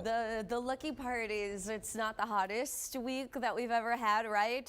The lucky part is it's not the hottest week that we've ever had, right?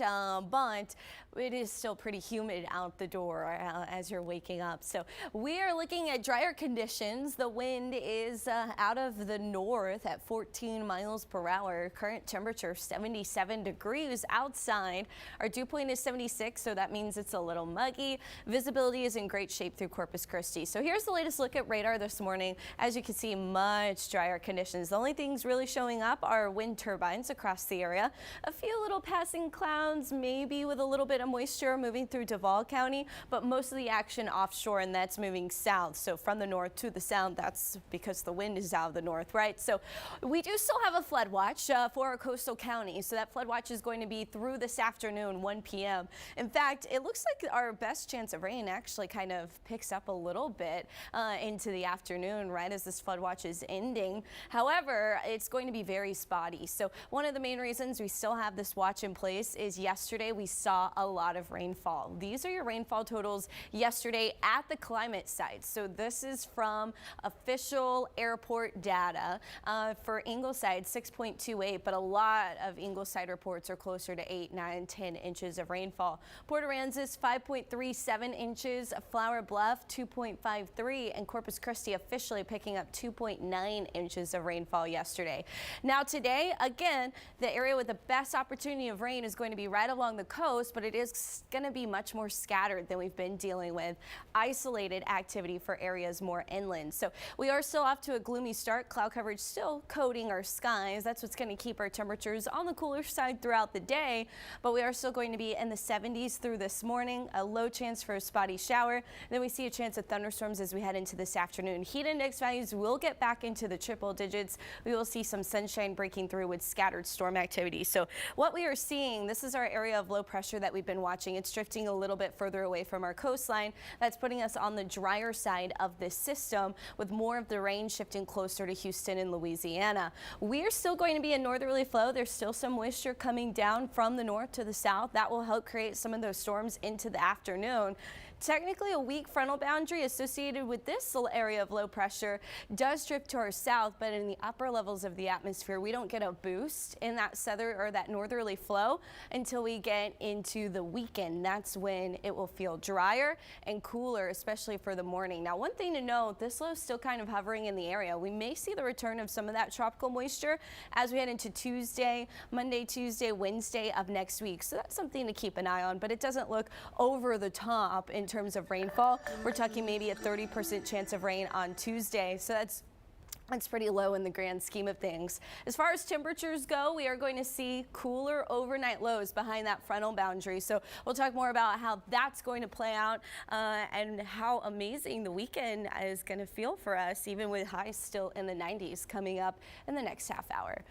But it is still pretty humid out the door as you're waking up. So we are looking at drier conditions. The wind is out of the north at 14 miles per hour. Current temperature 77 degrees outside. Our dew point is 76, so that means it's a little muggy. Visibility is in great shape through Corpus Christi. So here's the latest look at radar this morning. As you can see, much drier conditions. The only things really showing up are wind turbines across the area. A few little passing clouds, maybe with a little bit of moisture moving through Duval County, but most of the action offshore, and that's moving south. So from the north to the south, that's because the wind is out of the north, right? So we do still have a flood watch for our coastal counties. So that flood watch is going to be through this afternoon, 1 p.m. In fact, it looks like our best chance of rain actually kind of picks up a little bit into the afternoon, right as this flood watch is ending. However, it's going to be very spotty. So one of the main reasons we still have this watch in place is yesterday we saw a lot of rainfall. These are your rainfall totals yesterday at the climate site. So this is from official airport data for Ingleside, 6.28, but a lot of Ingleside reports are closer to 8, 9, 10 inches of rainfall. Port Aransas 5.37 inches, Flower Bluff 2.53, and Corpus Christi officially picking up 2.9 inches of rainfall yesterday. Now today, again, the area with the best opportunity of rain is going to be right along the coast, but it is going to be much more scattered than we've been dealing with. Isolated activity for areas more inland. So we are still off to a gloomy start. Cloud coverage still coating our skies. That's what's going to keep our temperatures on the cooler side throughout the day, but we are still going to be in the 70s through this morning. A low chance for a spotty shower. Then we see a chance of thunderstorms as we head into this afternoon. Heat index values will get back into the triple digits. We will see some sunshine breaking through with scattered storm activity. So what we are seeing, this is our area of low pressure that we've been watching. It's drifting a little bit further away from our coastline. That's putting us on the drier side of this system with more of the rain shifting closer to Houston and Louisiana. We are still going to be a northerly flow. There's still some moisture coming down from the north to the south. That will help create some of those storms into the afternoon. Technically, a weak frontal boundary associated with this area of low pressure does drift to our south, but in the upper levels of the atmosphere, we don't get a boost in that southerly or that northerly flow until we get into the weekend. That's when it will feel drier and cooler, especially for the morning. Now, one thing to note, this low is still kind of hovering in the area. We may see the return of some of that tropical moisture as we head into Tuesday, Monday, Tuesday, Wednesday of next week. So that's something to keep an eye on, but it doesn't look over the top in terms of rainfall. We're talking maybe a 30% chance of rain on Tuesday. So that's pretty low in the grand scheme of things. As far as temperatures go, we are going to see cooler overnight lows behind that frontal boundary. So we'll talk more about how that's going to play out and how amazing the weekend is going to feel for us, even with highs still in the 90s coming up in the next half hour.